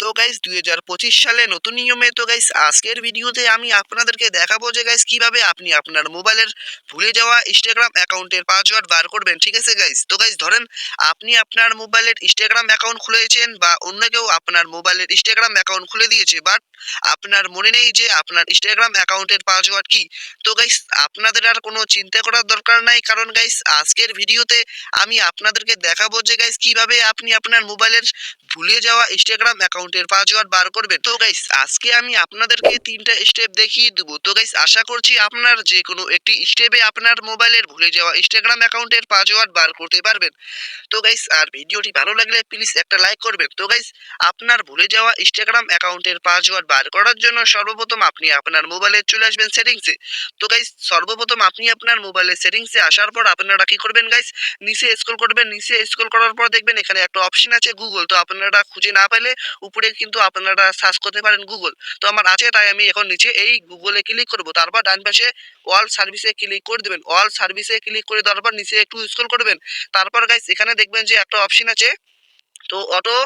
তো গাইস 2025 সালে নতুন নিয়মে তো গাইস আজকের ভিডিওতে আমি আপনাদেরকে দেখাবো যে গাইস কিভাবে আপনি আপনার মোবাইলের ভুলে যাওয়া ইনস্টাগ্রাম অ্যাকাউন্টের পাসওয়ার্ড বার করবেন। ঠিক আছে গাইস? তো গাইস ধরেন আপনি আপনার মোবাইলের ইনস্টাগ্রাম অ্যাকাউন্ট খুলেছেন বা অন্য কেউ আপনার মোবাইলের ইনস্টাগ্রাম অ্যাকাউন্ট খুলে দিয়েছে, বাট আপনার মনে নেই যে আপনার ইনস্টাগ্রাম অ্যাকাউন্টের পাসওয়ার্ড কি। তো গাইস আপনাদের আর কোনো চিন্তা করার দরকার নাই, কারণ গাইস আজকের ভিডিওতে আমি আপনাদেরকে দেখাবো যে গাইস কিভাবে আপনি আপনার মোবাইলের ভুলে যাওয়া ইনস্টাগ্রাম অ্যাকাউন্টের পাসওয়ার্ড বার করবেন। তো গাইস আজকে আমি আপনাদেরকে 3টা স্টেপ দেখিয়ে দেবো। তো গাইস আশা করছি আপনার যে কোনো একটি স্টেপে আপনার মোবাইলের ভুলে যাওয়া ইনস্টাগ্রাম অ্যাকাউন্টের পাসওয়ার্ড বার করতে পারবেন। তো গাইস আর ভিডিওটি ভালো লাগলে প্লিজ একটা লাইক করবেন। তো গাইস আপনার ভুলে যাওয়া ইনস্টাগ্রাম অ্যাকাউন্টের পাসওয়ার্ড বার করার জন্য সর্বপ্রথম আপনি আপনার মোবাইলে চলে আসবেন সেটিংসে। তো গাইস সর্বপ্রথম আপনি আপনার মোবাইলের সেটিংসে আসার পর আপনারা কি করবেন গাইস, নিচে স্ক্রল করবেন। নিচে স্ক্রল করার পর দেখবেন এখানে একটা অপশন আছে গুগল। তো আপনারা খুঁজে না পেলে উপরে কিন্তু আপনারা সার্চ করতে পারেন গুগল। তো আমার আছে, তাই আমি এখন নিচে এই গুগলে ক্লিক করব। তারপর ডান পাশে অল সার্ভিসে ক্লিক করে দেবেন। অল সার্ভিসে ক্লিক করে দেওয়ার পর নিচে একটু স্ক্রল করবেন। তারপর গাইস এখানে দেখবেন যে একটা অপশন আছে, তো অটো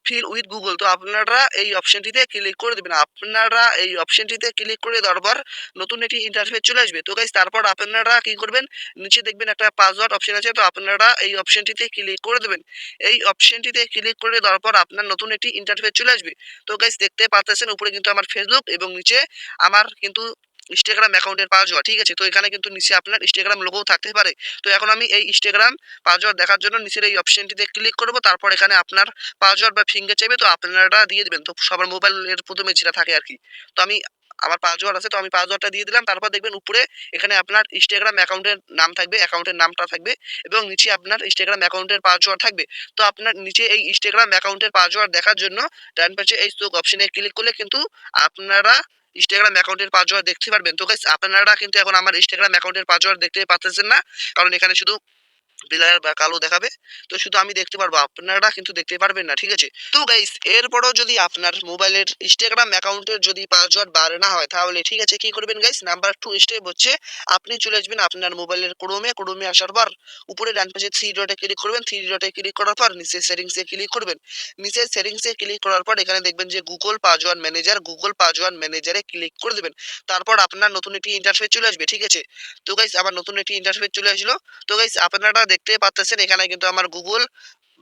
ফিল উইথ গুগল। তো আপনারা এই অপশনটিতে ক্লিক করে দেবেন। আপনারা এই অপশনটিতে ক্লিক করে দেওয়ার পর নতুন একটি ইন্টারফেস চলে আসবে। তো গাইস তারপর আপনারা কি করবেন, নিচে দেখবেন একটা পাসওয়ার্ড অপশন আছে। তো আপনারা এই অপশনটিতে ক্লিক করে দেবেন। এই অপশনটিতে ক্লিক করে দেওয়ার পর আপনার নতুন একটি ইন্টারফেস চলে আসবে। তো গাইস দেখতে পাচ্ছেন উপরে কিন্তু আমার ফেসবুক এবং নিচে আমার কিন্তু ইনস্টাগ্রাম অ্যাকাউন্টের পাসওয়ার্ড। ঠিক আছে? তো এখানে কিন্তু নিচে আপনার ইনস্টাগ্রাম লোগোও থাকতে পারে। তো এখন আমি এই ইনস্টাগ্রাম পাসওয়ার্ড দেখার জন্য নিচের এই অপশনটিতে ক্লিক করব। তারপর এখানে আপনার পাসওয়ার্ড বা ফিঙ্গার চাইবে, তো আপনারা দিয়ে দিবেন। তো সবার মোবাইলের প্রথমে যেটা থাকে আরকি। তো আমি আমার পাসওয়ার্ড আছে, তো আমি পাসওয়ার্ডটা দিয়ে দিলাম। তারপর দেখবেন উপরে এখানে আপনার ইনস্টাগ্রাম অ্যাকাউন্টের নাম থাকবে, অ্যাকাউন্টের নামটা থাকবে এবং নিচে আপনার ইনস্টাগ্রাম অ্যাকাউন্টের পাসওয়ার্ড থাকবে। তো আপনার নিচে এই ইনস্টাগ্রাম অ্যাকাউন্টের পাসওয়ার্ড দেখার জন্য ডান পাশে এই চোখ অপশনে ক্লিক করলে কিন্তু আপনারা ইনস্টাগ্রাম অ্যাকাউন্টের পাসওয়ার্ড দেখতে পারবেন। তো গাইস আপনারা কিন্তু এখন আমার ইনস্টাগ্রাম অ্যাকাউন্টের পাসওয়ার্ড দেখতে পাচ্ছেন না, কারণ এখানে শুধু ব্লার বা কালো দেখাবে। তো শুধু আমি দেখতে পারবো, আপনারা কিন্তু দেখতে পারবেন না। ঠিক আছে? তো গাইস এরপরও যদি আপনার মোবাইলের ইনস্টাগ্রাম অ্যাকাউন্টের যদি পাসওয়ার্ড বার না হয়, তাহলে ঠিক আছে কি করবেন গাইস, নাম্বার 2 স্টেপ হচ্ছে আপনি চলে আসবেন আপনার মোবাইলের ক্রোমে আসার পর উপরে ডান পাশে 3 ডটে ক্লিক করবেন। 3 ডটে ক্লিক করার পর নিচে সেটিংসে ক্লিক করবেন। নিচে সেটিংসে ক্লিক করার পর এখানে দেখবেন যে গুগল পাসওয়ার্ড ম্যানেজারে ক্লিক করে দেবেন। তারপর আপনার নতুন একটি ইন্টারফেস চলে আসবে। ঠিক আছে? তো গাইস আমার নতুন একটি ইন্টারফেস চলে আসলো। তো গাইস আপনারা দেখতে পাচ্ছেন এখানে কিন্তু আমার গুগল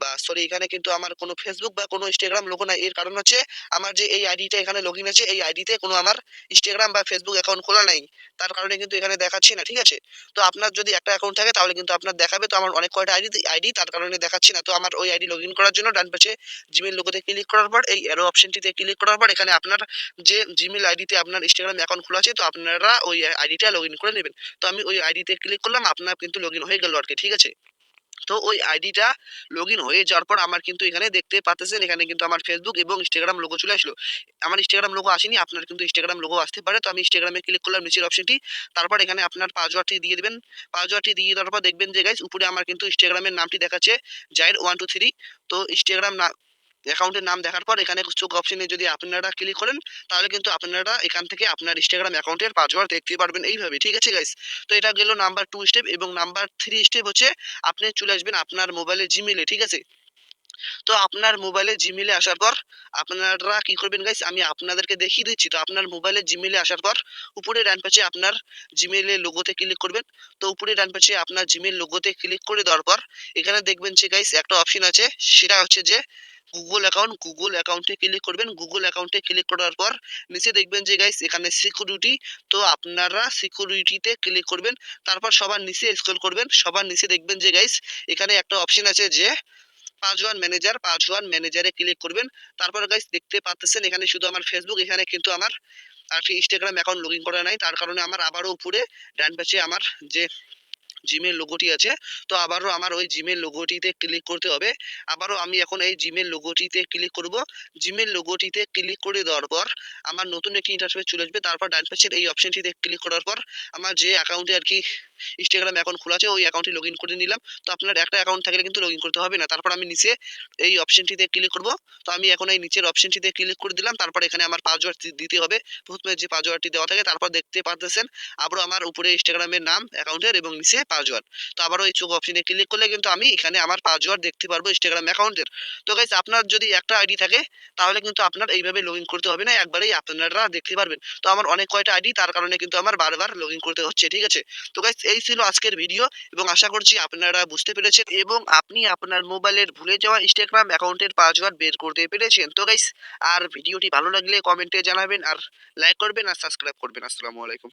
বা সরি এখানে কিন্তু আমার কোনো ফেসবুক বা কোনো ইনস্টাগ্রাম লোগো নাই। এর কারণ হচ্ছে আমার যে এই আইডিটা এখানে লগইন আছে, এই আইডিতে কোনো আমার ইনস্টাগ্রাম বা ফেসবুক অ্যাকাউন্ট খোলা নাই। তার কারণে কিন্তু এখানে দেখাচ্ছি না। ঠিক আছে? তো আপনার যদি একটা অ্যাকাউন্ট থাকে তাহলে কিন্তু আপনার দেখাবে। তো আমার অনেক কয়টা আইডি তার কারণে দেখাচ্ছি না। তো আমার ওই আইডি লগইন করার জন্য ডান পাশে জিমেইল লোগোতে ক্লিক করার পর এই অ্যারো অপশনটিতে ক্লিক করার পর এখানে আপনার যে জিমেইল আইডিতে আপনার ইনস্টাগ্রাম অ্যাকাউন্ট খোলা আছে, তো আপনারা ওই আইডিটা লগইন করে নেবেন। তো আমি ওই আইডিতে ক্লিক করলাম, আপনার কিন্তু লগইন হয়ে গেল আরকি। ঠিক আছে? তো ওই আইডিটা লগইন হয়ে যাওয়ার পর আমার কিন্তু এখানে দেখতে পাচ্ছেন এখানে কিন্তু আমার ফেসবুক এবং ইনস্টাগ্রাম লোগো চলে আসলো। আমার ইনস্টাগ্রাম লোগো আসেনি, আপনার কিন্তু ইনস্টাগ্রাম লোগো আসতে পারে। তো আমি ইনস্টাগ্রামে ক্লিক করলাম নিচের অপশনটি। তারপর এখানে আপনার পাসওয়ার্ডটি দিয়ে দিবেন। পাসওয়ার্ডটি দিয়ে দেওয়ার পর দেখবেন যে গাইস উপরে আমার কিন্তু ইনস্টাগ্রামের নামটি দেখাচ্ছে জাহির 123। তো ইনস্টাগ্রাম অ্যাকাউন্টের নাম দেখার পর এখানে চোখ অপশনে যদি আপনারা ক্লিক করেন, তাহলে কিন্তু আপনারা এখান থেকে আপনার ইনস্টাগ্রাম অ্যাকাউন্টের পাসওয়ার্ড দেখতে পারবেন এইভাবে। ঠিক আছে গাইস? তো এটা গেল নাম্বার 2 স্টেপ এবং নাম্বার 3 স্টেপ হচ্ছে আপনি চলে আসবেন আপনার মোবাইলে জিমেইলে। ঠিক আছে? তো আপনার মোবাইলে জিমেইলে আসার পর আপনারা কি করবেন গাইস, আমি আপনাদেরকে দেখিয়ে দিচ্ছি। তো আপনার মোবাইলে জিমেইলে আসার পর উপরে ডান পাশে আপনার জিমেইলের লোগোতে ক্লিক করবেন। তো উপরে ডান পাশে আপনার জিমেইল লোগোতে ক্লিক করে দেওয়ার পর এখানে দেখবেন যে গাইস একটা অপশন আছে, সেটা হচ্ছে যে গুগল অ্যাকাউন্টে ক্লিক করবেন। গুগল অ্যাকাউন্টে ক্লিক করার পর নিচে দেখবেন যে গাইস এখানে সিকিউরিটি। তো আপনারা সিকিউরিটিতে ক্লিক করবেন। তারপর সবার নিচে স্ক্রল করবেন। সবার নিচে দেখবেন যে গাইস এখানে একটা অপশন আছে যে পাসওয়ার্ড ম্যানেজারে ক্লিক করবেন। তারপর গাইস দেখতে পাচ্ছেন এখানে শুধু আমার ফেসবুক, এখানে কিন্তু আমার আরকি ইনস্টাগ্রাম অ্যাকাউন্ট লগইন করা নাই। তার কারণে আমার আবারও উপরে ডান পাশে আমার যে জিমেইল লোগোটি আছে, তো আবারও আমার ওই জিমেইল লোগোটিতে ক্লিক করতে হবে। আবারও আমি এখন এই জিমেইল লোগোটিতে ক্লিক করব। জিমেইল লোগোটিতে ক্লিক করে দেওয়ার পর আমার নতুন একটি ইন্টারফেস চলে আসবে। তারপর ডান পাশের এই অপশনটিতে ক্লিক করার পর আমার যে অ্যাকাউন্টে আরকি ইনস্টাগ্রাম অ্যাকাউন্ট খোলা আছে ওই অ্যাকাউন্টে লগ ইন করে নিলাম। তো আপনার একটা অ্যাকাউন্ট থাকলে কিন্তু লগ ইন করতে হবে না। তারপর আমি নিচে এই অপশনটিতে ক্লিক করব। তো আমি এখন এই নিচের অপশনটিতে ক্লিক করে দিলাম। তারপর এখানে আমার পাসওয়ার্ড দিতে হবে। প্রথমে যে পাসওয়ার্ডটি দেওয়া থাকে তারপর দেখতে পারতেছেন আবারও আমার উপরে ইনস্টাগ্রামের নাম অ্যাকাউন্টের এবং নিচে পাসওয়ার্ড। তো আবারও এই চোখ অপশনে ক্লিক করলে কিন্তু আমি এখানে আমার পাসওয়ার্ড দেখতে পারবো ইনস্টাগ্রাম অ্যাকাউন্টের। তো গাইস আপনার যদি একটা আইডি থাকে তাহলে কিন্তু আপনার এইভাবে লগ ইন করতে হবে না, একবারেই আপনারা দেখতে পারবেন। তো আমার অনেক কয়টা আইডি তার কারণে কিন্তু আমার বারবার লগ ইন করতে হচ্ছে, ঠিক আছে? তো গাইস এই ছিল আজকের ভিডিও এবং আশা করছি আপনারা বুঝতে পেরেছেন এবং আপনি আপনার মোবাইলের ভুলে যাওয়া ইনস্টাগ্রাম অ্যাকাউন্টের পাসওয়ার্ড বের করতে পেরেছেন। তো গাইস আর ভিডিওটি ভালো লাগলে কমেন্টে জানাবেন আর লাইক করবেন আর সাবস্ক্রাইব করবেন। আসসালামু আলাইকুম।